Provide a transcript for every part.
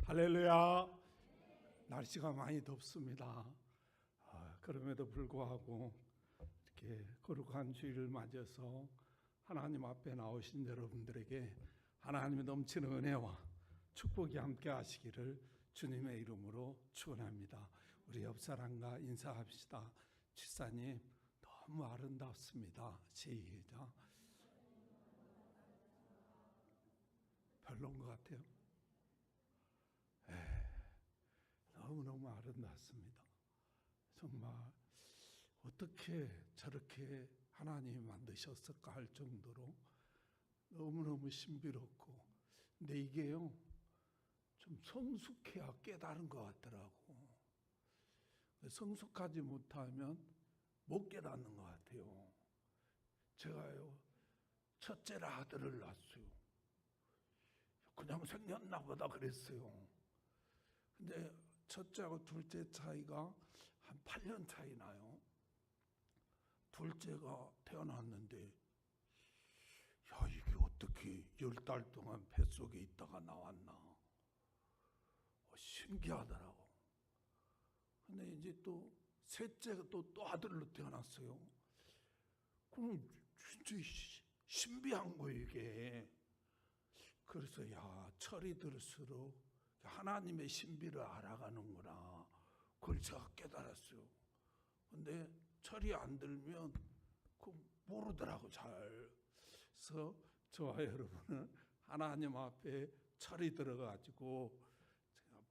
할렐루야. 날씨가 많이 덥습니다. 그럼에도 불구하고 이렇게 거룩한 주일을 맞아서 하나님 앞에 나오신 여러분들에게 하나님의 넘치는 은혜와 축복이 함께 하시기를 주님의 이름으로 축원합니다. 우리 옆 사람과 인사합시다. 집사님 너무 아름답습니다. 시작. 별론 것 같아요. 너무너무 아름답습니다. 정말 어떻게 저렇게 하나님이 만드셨을까 할 정도로 너무너무 신비롭고, 근데 이게요 좀 성숙해야 깨달은 것 같더라고. 성숙하지 못하면 못 깨닫는 것 같아요. 제가요 첫째로 아들을 낳았어요. 그냥 생겼나 보다 그랬어요. 근데 첫째하고 둘째 차이가 한 8년 차이 나요. 둘째가 태어났는데 이게 어떻게 10달 동안 뱃속에 있다가 나왔나, 신기하더라고. 근데 이제 또 셋째가 또 아들로 태어났어요. 그럼 진짜 신비한 거예요 이게. 그래서 철이 들수록 하나님의 신비를 알아가는구나, 그걸 제가 깨달았어요. 근데 철이 안 들면 모르더라고 잘. 그래서 저와 여러분은 하나님 앞에 철이 들어가지고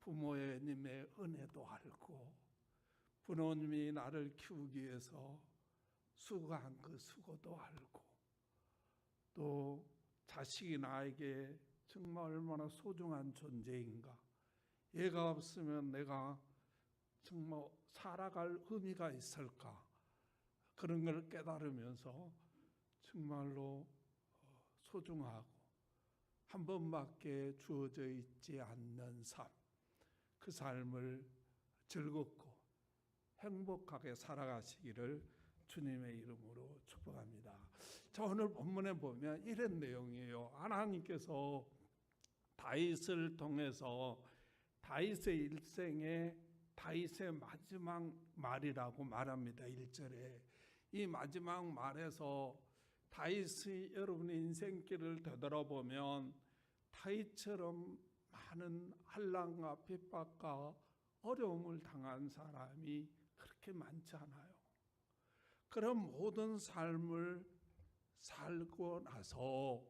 부모님의 은혜도 알고, 부모님이 나를 키우기 위해서 수고한 그 수고도 알고, 또 자식이 나에게 정말 얼마나 소중한 존재인가, 얘가 없으면 내가 정말 살아갈 의미가 있을까, 그런 걸 깨달으면서 정말로 소중하고 한 번밖에 주어져 있지 않는 삶, 그 삶을 즐겁고 행복하게 살아가시기를 주님의 이름으로 축복합니다. 자, 오늘 본문에 보면 이런 내용이에요. 하나님께서 다윗을 통해서 다윗의 일생에 다윗의 마지막 말이라고 말합니다. 1절에 이 마지막 말에서 다윗의 여러분의 인생길을 되돌아보면 다윗처럼 많은 환난과 핍박과 어려움을 당한 사람이 그렇게 많지 않아요. 그런 모든 삶을 살고 나서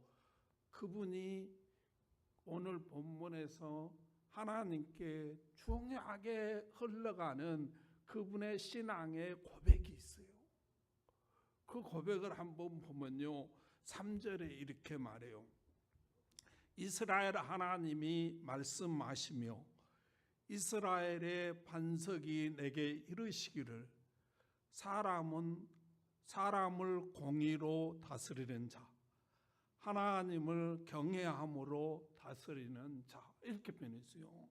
그분이 오늘 본문에서 하나님께 중요하게 흘러가는 그분의 신앙의 고백이 있어요. 그 고백을 한번 보면요, 3절에 이렇게 말해요. 이스라엘 하나님이 말씀하시며 이스라엘의 반석이 내게 이르시기를 사람은 사람을 공의로 다스리는 자, 하나님을 경외함으로 다스리는 자, 이렇게 표현했어요.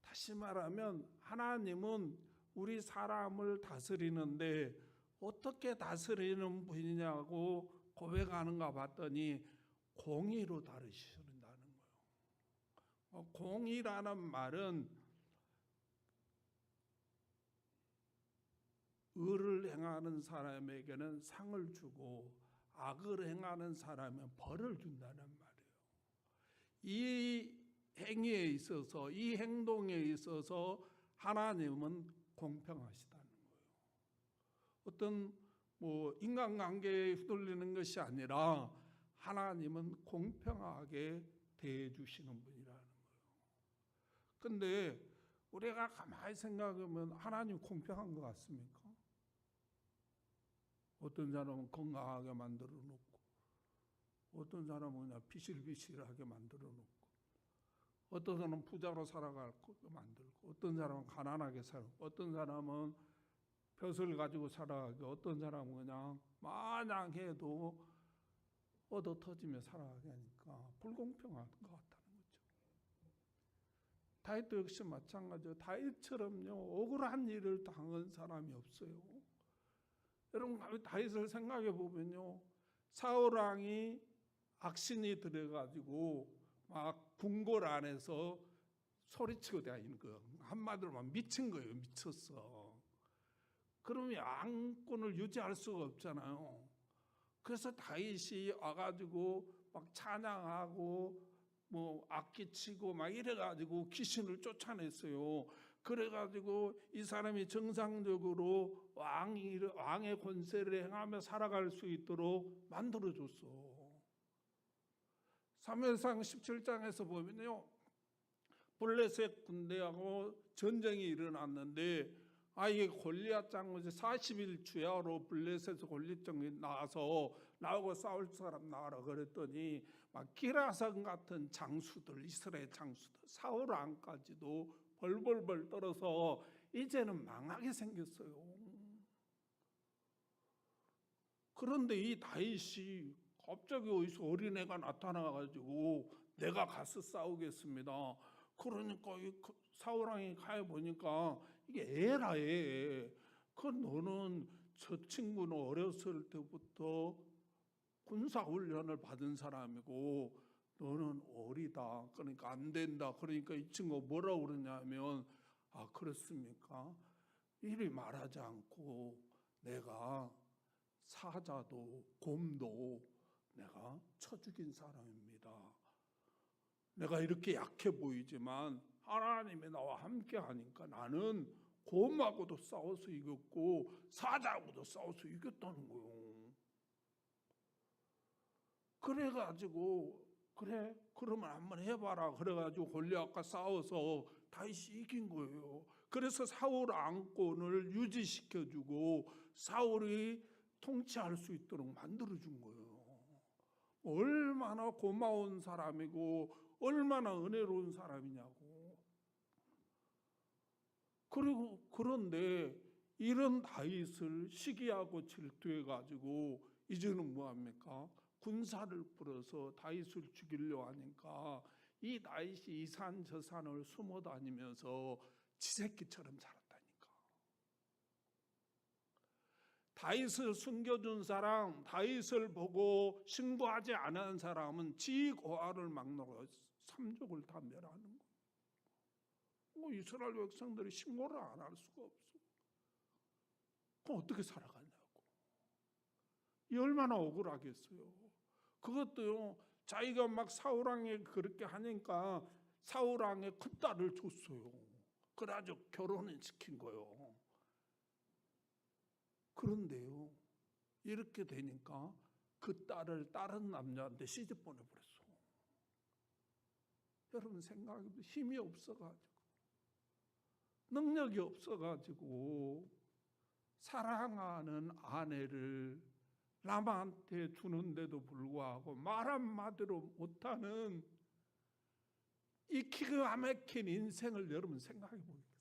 다시 말하면 하나님은 우리 사람을 다스리는데 어떻게 다스리는 분이냐고 고백하는가 봤더니 공의로 다스린다는 거예요. 공의라는 말은 의를 행하는 사람에게는 상을 주고 악을 행하는 사람은 벌을 준다는 말이에요. 이 행위에 있어서, 이 행동에 있어서 하나님은 공평하시다는 거예요. 어떤 인간관계에 휘둘리는 것이 아니라 하나님은 공평하게 대해주시는 분이라는 거예요. 그런데 우리가 가만히 생각하면 하나님 공평한 것 같습니까? 어떤 사람은 건강하게 만들어 놓고, 어떤 사람은 그냥 비실비실하게 만들어 놓고, 어떤 사람은 부자로 살아갈 거 만들고, 어떤 사람은 가난하게 살고, 어떤 사람은 벼슬 가지고 살아가고, 어떤 사람은 그냥 마냥 해도 얻어 터지며 살아가게 하니까 불공평한 것 같다는 거죠. 다윗도 역시 마찬가지죠. 다윗처럼요 억울한 일을 당한 사람이 없어요. 여러분 다윗을 생각해 보면요, 사울 왕이 악신이 들어가지고 막 궁궐 안에서 소리치고 다니는 거. 한마디로 막 미친 거예요. 미쳤어. 그러면 왕권을 유지할 수가 없잖아요. 그래서 다윗이 와가지고 막 찬양하고 뭐 악기 치고 막 이래가지고 귀신을 쫓아냈어요. 그래가지고 이 사람이 정상적으로 왕의 권세를 행하며 살아갈 수 있도록 만들어줬어. 사무엘상 17장에서 보면요, 블레셋 군대하고 전쟁이 일어났는데 이게 골리앗 장군이 40일 주야로 블레셋 골리앗장이 나오고 싸울 사람 나와라 그랬더니 막 기라성 같은 장수들, 이스라엘 장수들, 사울 왕까지도 벌벌벌 떨어서 이제는 망하게 생겼어요. 그런데 이 다윗이 갑자기 어디서 어린애가 나타나가지고 내가 가서 싸우겠습니다. 그러니까 사울 왕이 가해 보니까 이게 애라 애. 너는 저 친구는 어렸을 때부터 군사훈련을 받은 사람이고 너는 어리다. 그러니까 안 된다. 그러니까 이 친구가 뭐라고 그러냐면 그렇습니까? 이리 말하지 않고 내가 사자도 곰도 내가 쳐 죽인 사람입니다. 내가 이렇게 약해 보이지만 하나님이 나와 함께 하니까 나는 곰하고도 싸워서 이겼고 사자하고도 싸워서 이겼다는 거예요. 그래가지고 그래 그러면 한번 해봐라. 그래가지고 골리앗과 싸워서 다윗이 이긴 거예요. 그래서 사울 왕권을 유지시켜주고 사울이 통치할 수 있도록 만들어준 거예요. 얼마나 고마운 사람이고 얼마나 은혜로운 사람이냐고. 그런데 이런 다윗을 시기하고 질투해가지고 이제는 뭐합니까? 군사를 풀어서 다윗을 죽이려고 하니까 이 다윗이 이 산 저 산을 숨어 다니면서 지새끼처럼 살았다니까. 다윗을 숨겨준 사람, 다윗을 보고 신고하지 않은 사람은 지 고아를 막론하고 삼족을 다 멸하는 거예요. 이스라엘 백성들이 신고를 안 할 수가 없어. 그럼 어떻게 살아가냐고. 이 얼마나 억울하겠어요. 그것도요, 자기가 막 사울왕에 그렇게 하니까 사울왕의 큰 딸을 줬어요. 그래가지고 결혼을 시킨 거예요. 그런데요, 이렇게 되니까 그 딸을 다른 남자한테 시집 보내버렸어. 여러분 생각해보면 힘이 없어가지고 능력이 없어가지고 사랑하는 아내를 남한테 주는데도 불구하고 말 한마디로 못하는 이 기가 막힌 인생을 여러분 생각해 보겠습니다.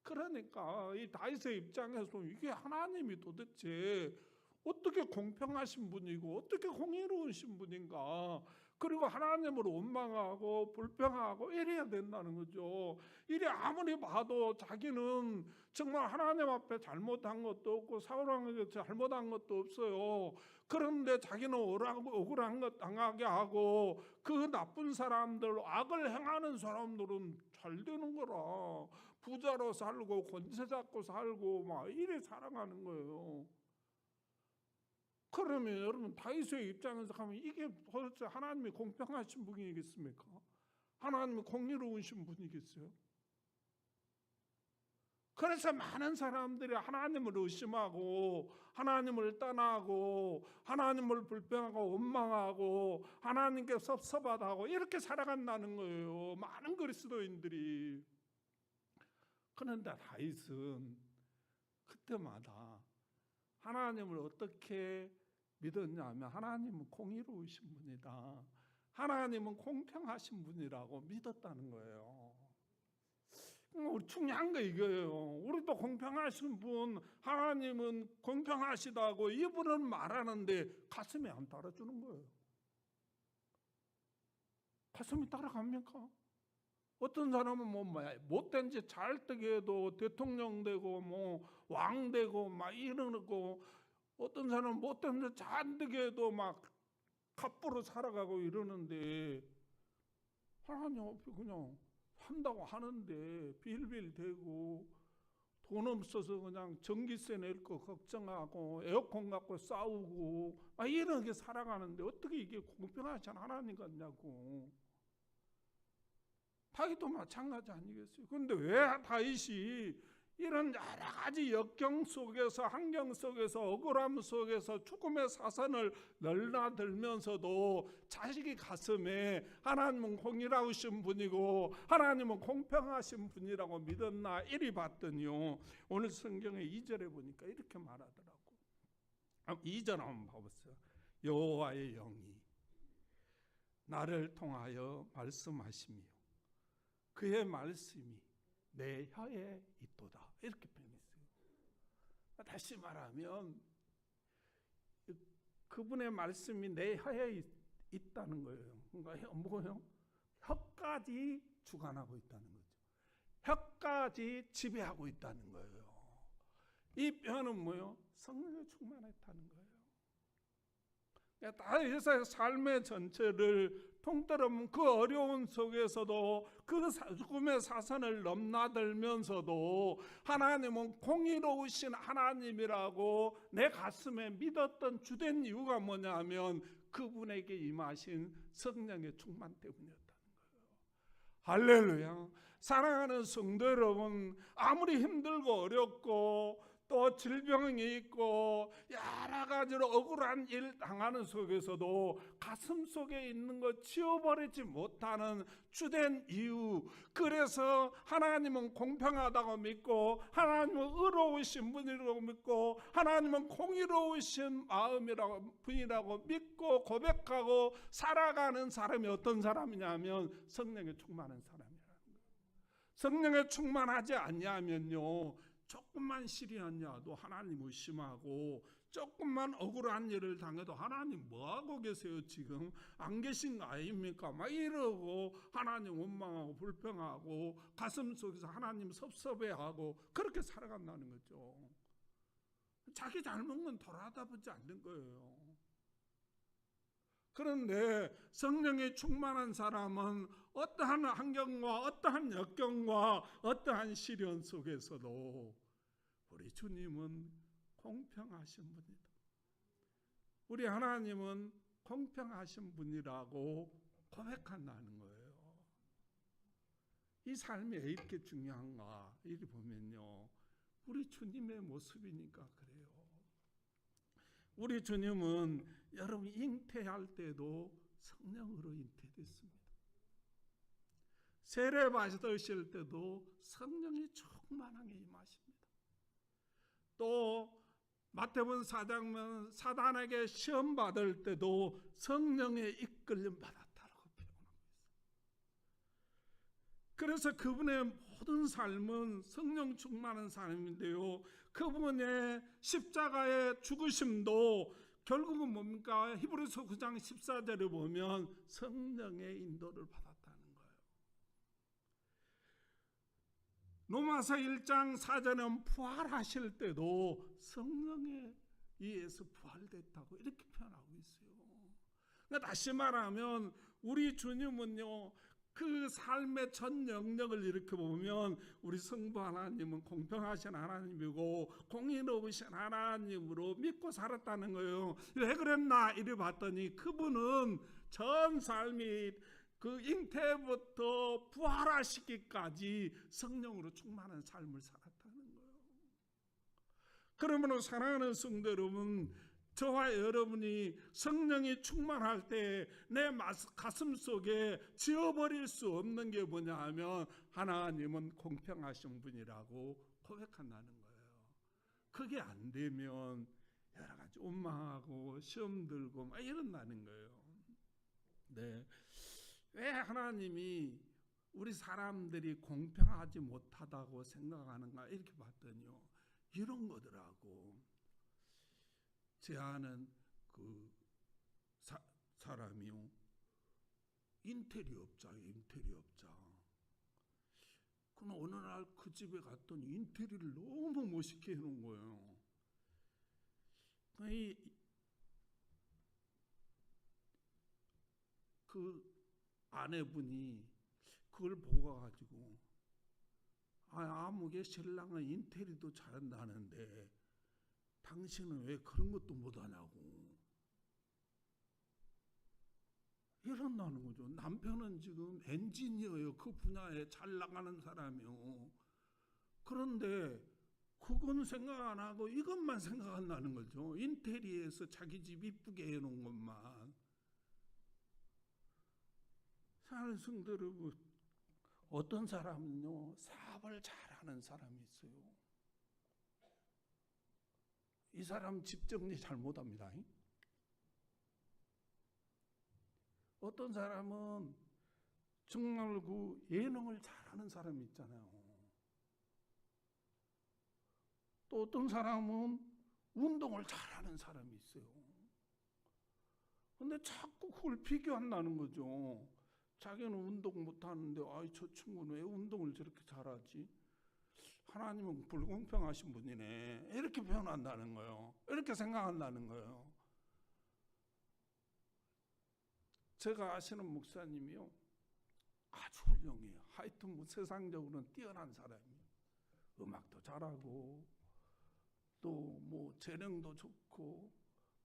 그러니까 이 다윗의 입장에서 이게 하나님이 도대체 어떻게 공평하신 분이고 어떻게 공의로우신 분인가, 그리고 하나님을 원망하고 불평하고 이래야 된다는 거죠. 이래 아무리 봐도 자기는 정말 하나님 앞에 잘못한 것도 없고 사울왕에게 잘못한 것도 없어요. 그런데 자기는 억울한 것 당하게 하고 그 나쁜 사람들, 악을 행하는 사람들은 잘 되는 거라. 부자로 살고 권세 잡고 살고 막 이래 살아가는 거예요. 그러면 여러분 다윗의 입장에서 가면 이게 도대체 하나님이 공평하신 분이겠습니까? 하나님이 공의로우신 분이겠어요? 그래서 많은 사람들이 하나님을 의심하고 하나님을 떠나고 하나님을 불평하고 원망하고 하나님께 섭섭하다고 이렇게 살아간다는 거예요. 많은 그리스도인들이. 그런데 다윗은 그때마다 하나님을 어떻게 믿었냐면 하나님은 공의로우신 분이다, 하나님은 공평하신 분이라고 믿었다는 거예요. 중요한 거 이거예요. 우리도 공평하신 분, 하나님은 공평하시다고 이분은 말하는데 가슴이 안 따라주는 거예요. 가슴이 따라갑니까? 어떤 사람은 뭐 못된 짓 잘 되게 해도 대통령 되고 뭐 왕 되고 막 이러고, 어떤 사람은 못된 짓 잘 되게 해도 막 갑부로 살아가고 이러는데 하나님 앞에 그냥 한다고 하는데 빌빌대고 돈 없어서 그냥 전기세 낼 거 걱정하고 에어컨 갖고 싸우고 이렇게 살아가는데 어떻게 이게 공평하지 않은 하나님 같냐고. 다윗도 마찬가지 아니겠어요? 그런데 왜 다윗이 이런 여러 가지 역경 속에서, 환경 속에서, 억울함 속에서 죽음의 사선을 널나들면서도 자식이 가슴에 하나님은 공의로우신 분이고 하나님은 공평하신 분이라고 믿었나 이리 봤더니요, 오늘 성경에 2절에 보니까 이렇게 말하더라고. 2절 한번 봐보세요. 여호와의 영이 나를 통하여 말씀하시며 그의 말씀이 내 혀에 있도다, 이렇게 표현했어요. 다시 말하면 그분의 말씀이 내 혀에 있다는 거예요. 그러니까 뭐예요? 혀까지 주관하고 있다는 거죠. 혀까지 지배하고 있다는 거예요. 이 혀는 뭐예요? 성령에 충만했다는 거예요. 다윗의 삶의 전체를 통틀어 보면 그 어려운 속에서도 그 죽음의 사선을 넘나들면서도 하나님은 공의로우신 하나님이라고 내 가슴에 믿었던 주된 이유가 뭐냐면 그분에게 임하신 성령의 충만 때문이었다는 거예요. 할렐루야. 사랑하는 성도 여러분, 아무리 힘들고 어렵고 또 질병이 있고 여러 가지로 억울한 일 당하는 속에서도 가슴 속에 있는 것 지워버리지 못하는 주된 이유, 그래서 하나님은 공평하다고 믿고 하나님은 의로우신 분이라고 믿고 하나님은 공의로우신 분이라고 믿고 고백하고 살아가는 사람이 어떤 사람이냐면 성령에 충만한 사람이라는 거예요. 성령에 충만하지 않냐면요, 조금만 시리하냐도 하나님 의심하고 조금만 억울한 일을 당해도 하나님 뭐하고 계세요, 지금 안 계신 거 아닙니까? 막 이러고 하나님 원망하고 불평하고 가슴 속에서 하나님 섭섭해하고 그렇게 살아간다는 거죠. 자기 잘못은 돌아다보지 않는 거예요. 그런데 성령에 충만한 사람은 어떠한 환경과 어떠한 역경과 어떠한 시련 속에서도 우리 주님은 공평하신 분이다, 우리 하나님은 공평하신 분이라고 고백한다는 거예요. 이 삶이 왜 이렇게 중요한가 이리 보면요, 우리 주님의 모습이니까 그래요. 우리 주님은 여러분 잉태할 때도 성령으로 잉태됐습니다. 세례 받으실 때도 성령이 충만하게 임하십니다. 또 마태복음 4장은 사단에게 시험 받을 때도 성령의 이끌림 받았다라고 표현하고 있어요. 그래서 그분의 모든 삶은 성령 충만한 삶인데요, 그분의 십자가의 죽으심도 결국은 뭡니까? 히브리서 9장 14절에 보면 성령의 인도를 받았다는 거예요. 로마서 1장 4절은 부활하실 때도 성령에 의해서 부활됐다고 이렇게 표현하고 있어요. 그러니까 다시 말하면 우리 주님은요, 그 삶의 전 영역을 이렇게 보면 우리 성부 하나님은 공평하신 하나님이고 공의로우신 하나님으로 믿고 살았다는 거예요. 왜 그랬나 이래 봤더니 그분은 전 삶이 그 잉태부터 부활하시기까지 성령으로 충만한 삶을 살았다는 거예요. 그러므로 사랑하는 성도 여러분, 저와 여러분이 성령이 충만할 때 내 가슴 속에 지워버릴 수 없는 게 뭐냐 하면 하나님은 공평하신 분이라고 고백한다는 거예요. 그게 안 되면 여러 가지 원망하고 시험 들고 막 이런다는 거예요. 네. 왜 하나님이 우리 사람들이 공평하지 못하다고 생각하는가 이렇게 봤더니요, 이런 거더라고. 제 아는 그 사람이요, 인테리어업자예요. 인테리어업자. 그러나 어느 날 그 집에 갔더니 인테리어를 너무 멋있게 해놓은 거예요. 그 아내분이 그걸 보고 가지고 아무개 신랑은 인테리어도 잘한다는데 당신은 왜 그런 것도 못하냐고 이런다는 거죠. 남편은 지금 엔지니어예요. 그 분야에 잘 나가는 사람이요. 그런데 그건 생각 안 하고 이것만 생각한다는 거죠. 인테리어에서 자기 집 이쁘게 해놓은 것만. 사랑하는 성도 여러분, 어떤 사람은요 사업을 잘하는 사람이 있어요. 이 사람 집 정리 잘 못합니다. 어떤 사람은 정말 그 예능을 잘하는 사람이 있잖아요. 또 어떤 사람은 운동을 잘하는 사람이 있어요. 근데 자꾸 그걸 비교한다는 거죠. 자기는 운동 못하는데 아이 저 친구는 왜 운동을 저렇게 잘하지? 하나님은 불공평하신 분이네. 이렇게 표현한다는 거예요. 이렇게 생각한다는 거예요. 제가 아시는 목사님이요. 아주 훌륭해요. 하여튼 뭐 세상적으로는 뛰어난 사람이에요. 음악도 잘하고 또 뭐 재능도 좋고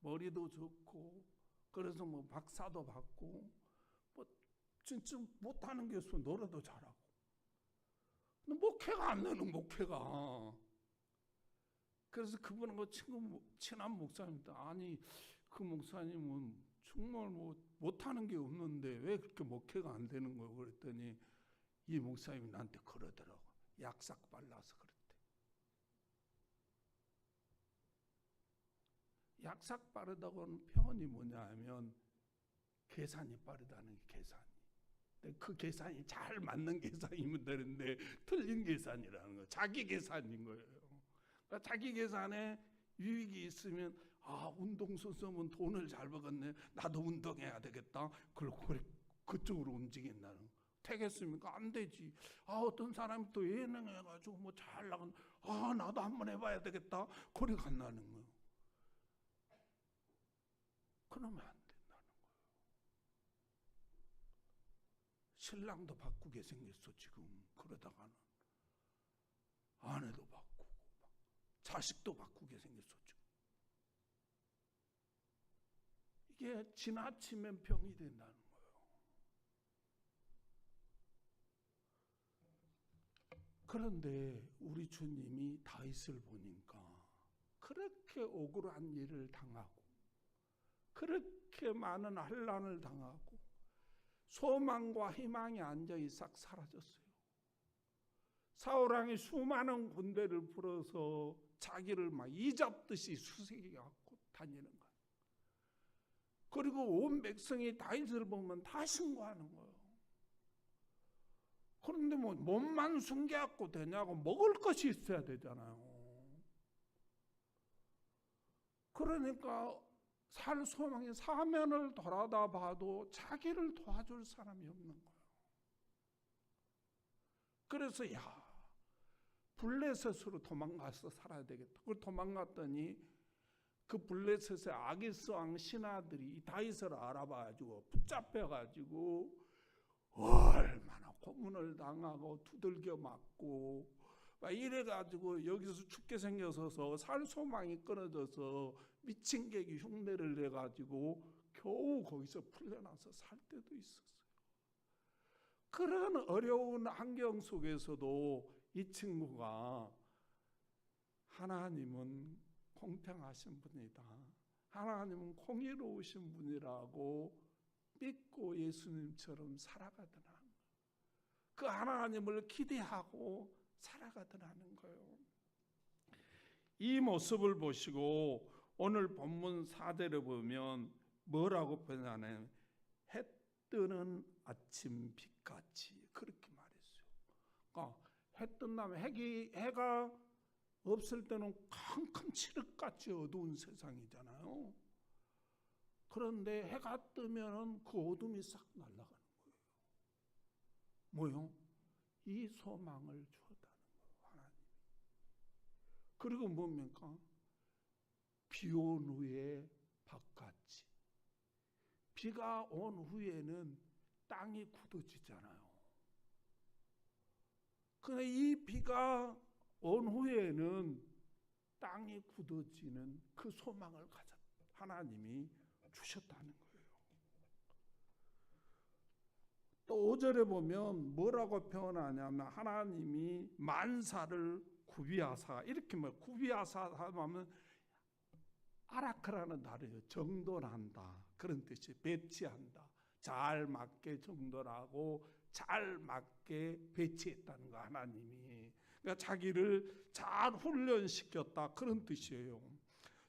머리도 좋고 그래서 뭐 박사도 받고 뭐 진짜 못하는 게 없어. 노래도 잘하고. 근데 목회가 안 되는 목회가. 그래서 그분은 그 친한 목사입니다. 아니 그 목사님은 정말 뭐 못하는 게 없는데 왜 그렇게 목회가 안 되는 거예요? 그랬더니 이 목사님이 나한테 그러더라고. 약삭 발라서 그랬대. 약삭 빠르다고는 표현이 뭐냐 하면 계산이 빠르다는 게 계산이. 그 계산이 잘 맞는 계산이면 되는데 틀린 계산이라는 거. 자기 계산인 거예요. 그러니까 자기 계산에 유익이 있으면 운동선수면 돈을 잘 벌었네. 나도 운동해야 되겠다. 그쪽으로 움직인다는 거. 되겠습니까? 안 되지. 어떤 사람이 또 예능해가지고 뭐 잘 나간. 나도 한번 해봐야 되겠다. 그래 간다는 거예요. 그러면 안 된다는 거예요. 신랑도 바꾸게 생겼어 지금. 그러다가는 아내도 바꾸고 자식도 바꾸게 생겼어 지금. 이게 지나치면 병이 된다는 거예요. 그런데 우리 주님이 다윗을 보니까 그렇게 억울한 일을 당하고 그렇게 많은 환난을 당하고 소망과 희망이 완전히 싹 사라졌어요. 사울왕이 수많은 군대를 풀어서 자기를 막 이잡듯이 수색해갖고 다니는 거예요. 그리고 온 백성이 다윗을 보면 다 신고하는 거예요. 그런데 뭐 몸만 숨겨갖고 되냐고. 먹을 것이 있어야 되잖아요. 그러니까 살 소망이 사면을 돌아다 봐도 자기를 도와줄 사람이 없는 거예요. 그래서 블레셋으로 도망가서 살아야 되겠다. 그걸 도망갔더니 그 블레셋의 아기스 왕 신하들이 다윗을 알아봐가지고 붙잡혀가지고 얼마나 고문을 당하고 두들겨 맞고 막 이래가지고 여기서 죽게 생겨서 살 소망이 끊어져서 미친 객이 흉내를 내가지고 겨우 거기서 풀려나서 살 때도 있었어요. 그런 어려운 환경 속에서도 이 친구가 하나님은 공평하신 분이다. 하나님은 공의로우신 분이라고 믿고 예수님처럼 살아가더라. 그 하나님을 기대하고 살아가더라는 거예요. 이 모습을 보시고 오늘 본문 4절에 보면 뭐라고 표현하냐면 해 뜨는 아침 빛같이 그렇게 말했어요. 그러니까 해 뜬다면 해가 없을 때는 캄캄 칠흑같이 어두운 세상이잖아요. 그런데 해가 뜨면 그 어둠이 싹 날아가는 거예요. 뭐요? 이 소망을 주었다는 거예요. 하나님. 그리고 뭡니까? 비 온 후에 밭같이. 비가 온 후에는 땅이 굳어지잖아요. 그런데 이 비가 온 후에는 땅이 굳어지는 그 소망을 하나님이 주셨다는 거예요. 또 5절에 보면 뭐라고 표현하냐면 하나님이 만사를 구비하사, 이렇게 말 구비하사 하면 아라크라는 단어예요. 정돈한다 그런 뜻이, 배치한다. 잘 맞게 정돈하고 잘 맞게 배치했다는 거 하나님이. 그러니까 자기를 잘 훈련시켰다 그런 뜻이에요.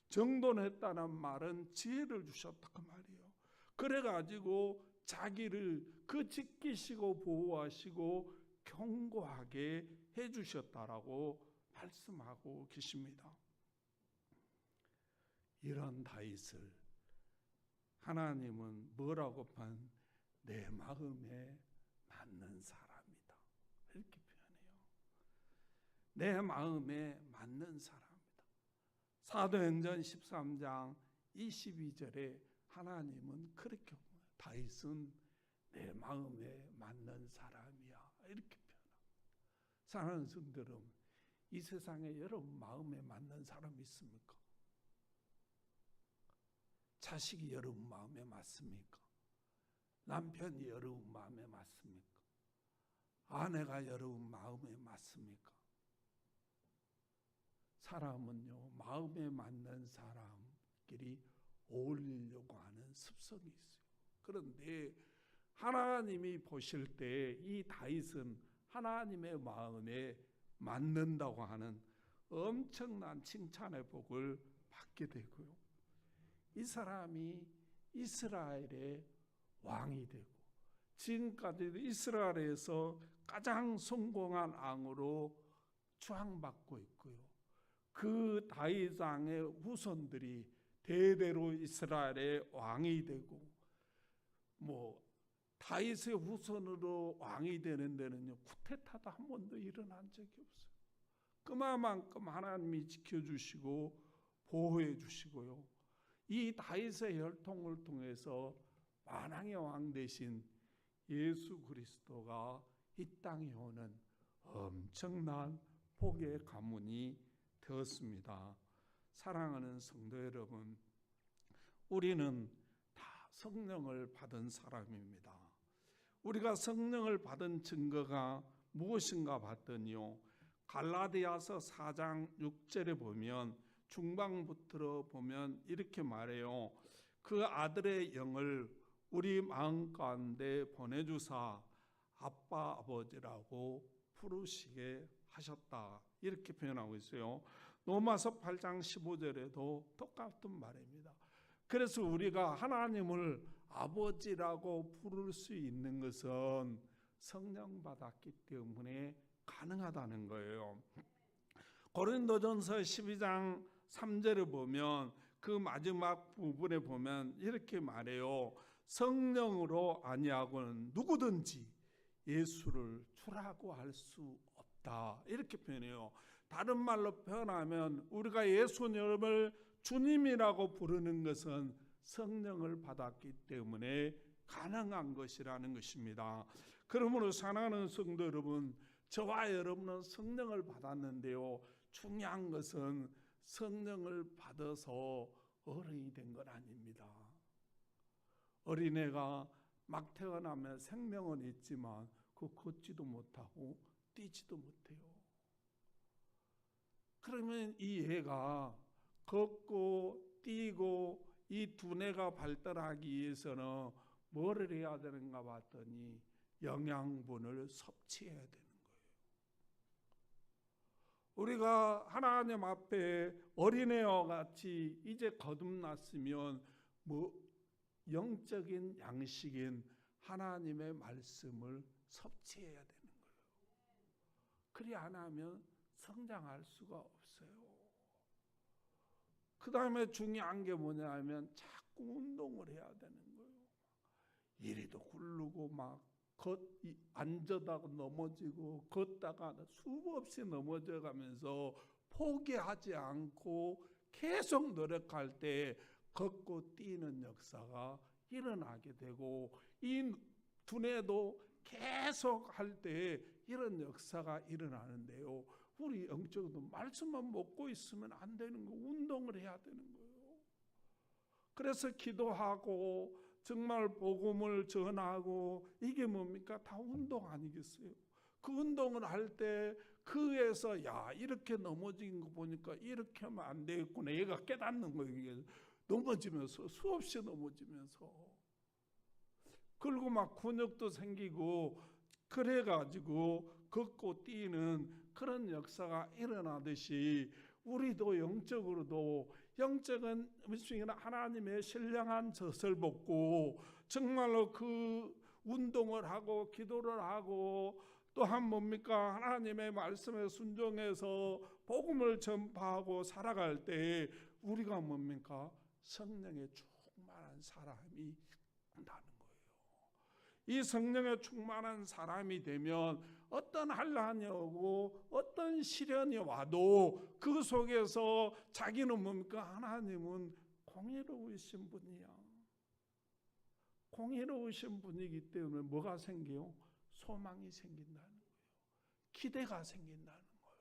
정돈했다는 말은 지혜를 주셨다 그 말이에요. 그래가지고 자기를 그 지키시고 보호하시고 견고하게 해주셨다라고 말씀하고 계십니다. 이런 다윗을 하나님은 뭐라고 판? 내 마음에 맞는 사람이다 이렇게 표현해요. 내 마음에 맞는 사람이다. 사도행전 13장 22절에 하나님은 그렇게 다윗은 내 마음에 맞는 사람이야 이렇게 표현합니다. 사랑하는 성도 여러분, 이 세상에 여러분 마음에 맞는 사람 있습니까? 자식이 여러분 마음에 맞습니까? 남편이 여러분 마음에 맞습니까? 아내가 여러분 마음에 맞습니까? 사람은요, 마음에 맞는 사람끼리 어울리려고 하는 습성이 있어요. 그런데 하나님이 보실 때 이 다윗은 하나님의 마음에 맞는다고 하는 엄청난 칭찬의 복을 받게 되고요. 이 사람이 이스라엘의 왕이 되고 지금까지도 이스라엘에서 가장 성공한 왕으로 추앙받고 있고요. 그 다윗 왕의 후손들이 대대로 이스라엘의 왕이 되고, 다윗의 후손으로 왕이 되는 데는요, 쿠데타도 한 번도 일어난 적이 없어요. 그만큼 하나님이 지켜주시고 보호해 주시고요. 이 다윗의 혈통을 통해서 만왕의 왕 되신 예수 그리스도가 이 땅에 오는 엄청난 복의 가문이 되었습니다. 사랑하는 성도 여러분, 우리는 다 성령을 받은 사람입니다. 우리가 성령을 받은 증거가 무엇인가 봤더니요, 갈라디아서 4장 6절에 보면 중반부터 보면 이렇게 말해요. 그 아들의 영을 우리 마음 가운데 보내주사 아빠 아버지라고 부르시게 하셨다 이렇게 표현하고 있어요. 로마서 8장 15절에도 똑같은 말입니다. 그래서 우리가 하나님을 아버지라고 부를 수 있는 것은 성령 받았기 때문에 가능하다는 거예요. 고린도전서 12장 3절을 보면 그 마지막 부분에 보면 이렇게 말해요. 성령으로 아니하고는 누구든지 예수를 주라고 할 수 없다 이렇게 표현해요. 다른 말로 표현하면 우리가 예수님을 주님이라고 부르는 것은 성령을 받았기 때문에 가능한 것이라는 것입니다. 그러므로 사랑하는 성도 여러분, 저와 여러분은 성령을 받았는데요, 중요한 것은 성령을 받아서 어른이 된 건 아닙니다. 어린애가 막 태어나면 생명은 있지만 걷지도 못하고 뛰지도 못해요. 그러면 이 애가 걷고 뛰고 이 두뇌가 발달하기 위해서는 뭐를 해야 되는가 봤더니 영양분을 섭취해야 되는 거예요. 우리가 하나님 앞에 어린애와 같이 이제 거듭났으면 영적인 양식인 하나님의 말씀을 섭취해야 되는 거예요. 그리 안 하면 성장할 수가 없어요. 그 다음에 중요한 게 뭐냐면 자꾸 운동을 해야 되는 거예요. 이리도 굴르고 막 앉아다가 넘어지고 걷다가 수도 없이 넘어져 가면서 포기하지 않고 계속 노력할 때 걷고 뛰는 역사가 일어나게 되고 이 두뇌도 계속 할 때 이런 역사가 일어나는데요. 우리 영적으로 말씀만 먹고 있으면 안 되는 거, 운동을 해야 되는 거예요. 그래서 기도하고 정말 복음을 전하고 이게 뭡니까? 다 운동 아니겠어요? 그 운동을 할 때 그에서 야 이렇게 넘어진 거 보니까 이렇게 하면 안 되겠구나. 얘가 깨닫는 거예요. 넘어지면서 수없이 넘어지면서 그리고 막 근육도 생기고 그래가지고 걷고 뛰는 그런 역사가 일어나듯이 우리도 영적으로도 영적인 하나님의 신령한 젖을 먹고 정말로 그 운동을 하고 기도를 하고 또한 뭡니까? 하나님의 말씀에 순종해서 복음을 전파하고 살아갈 때 우리가 뭡니까? 성령에 충만한 사람이 나는 거예요. 이 성령에 충만한 사람이 되면 어떤 환난이 오고 어떤 시련이 와도 그 속에서 자기는 뭡니까? 하나님은 공의로우신 분이야. 공의로우신 분이기 때문에 뭐가 생겨요? 소망이 생긴다는 거예요. 기대가 생긴다는 거예요.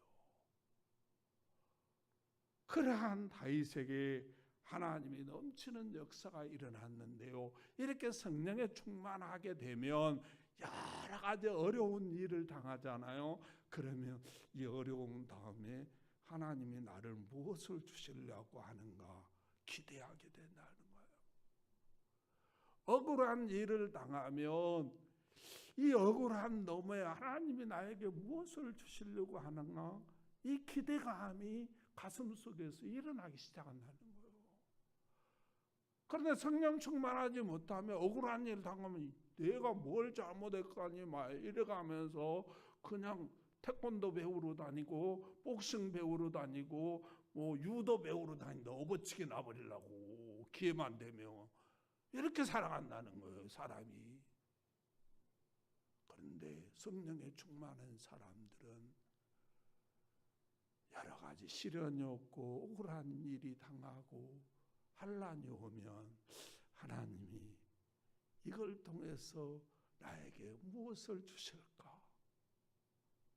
그러한 다윗에게 하나님이 넘치는 역사가 일어났는데요. 이렇게 성령에 충만하게 되면 여러 가지 어려운 일을 당하잖아요. 그러면 이 어려운 다음에 하나님이 나를 무엇을 주시려고 하는가 기대하게 된다는 거예요. 억울한 일을 당하면 이 억울한 너머에 하나님이 나에게 무엇을 주시려고 하는가 이 기대감이 가슴 속에서 일어나기 시작한다는 거예요. 그런데 성령 충만하지 못하면 억울한 일을 당하면 내가 뭘 잘못했거니 막 이래가면서 그냥 태권도 배우러 다니고 복싱 배우러 다니고 뭐 유도 배우러 다니고 업어치게 놔버리려고 기회만 되면 이렇게 살아간다는 거예요. 사람이. 그런데 성령에 충만한 사람들은 여러 가지 시련이 없고 억울한 일이 당하고 환난이 오면 하나님이 이걸 통해서 나에게 무엇을 주실까?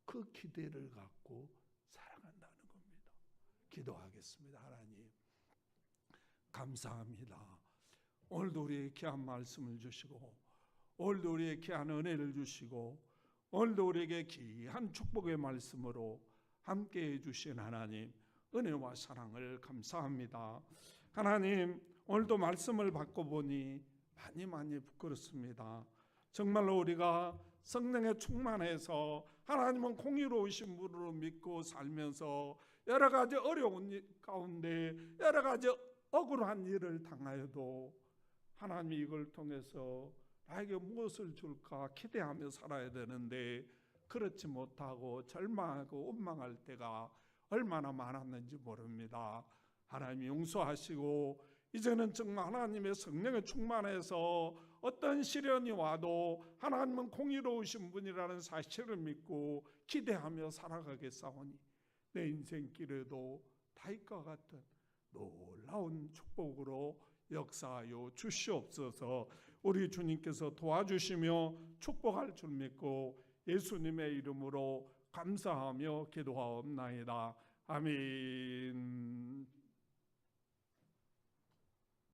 그 기대를 갖고 살아간다는 겁니다. 기도하겠습니다. 하나님 감사합니다. 오늘도 우리에게 귀한 말씀을 주시고 오늘도 우리에게 귀한 은혜를 주시고 오늘도 우리에게 귀한 축복의 말씀으로 함께해 주신 하나님 은혜와 사랑을 감사합니다. 하나님 오늘도 말씀을 받고 보니 많이 부끄럽습니다. 정말로 우리가 성령에 충만해서 하나님은 공의로우신 분으로 믿고 살면서 여러 가지 어려운 가운데 여러 가지 억울한 일을 당하여도 하나님이 이걸 통해서 나에게 무엇을 줄까 기대하며 살아야 되는데 그렇지 못하고 절망하고 원망할 때가 얼마나 많았는지 모릅니다. 하나님이 용서하시고 이제는 정말 하나님의 성령에 충만해서 어떤 시련이 와도 하나님은 공의로우신 분이라는 사실을 믿고 기대하며 살아가겠사오니 내 인생길에도 다윗과 같은 놀라운 축복으로 역사하여 주시옵소서. 우리 주님께서 도와주시며 축복할 줄 믿고 예수님의 이름으로 감사하며 기도하옵나이다. 아멘.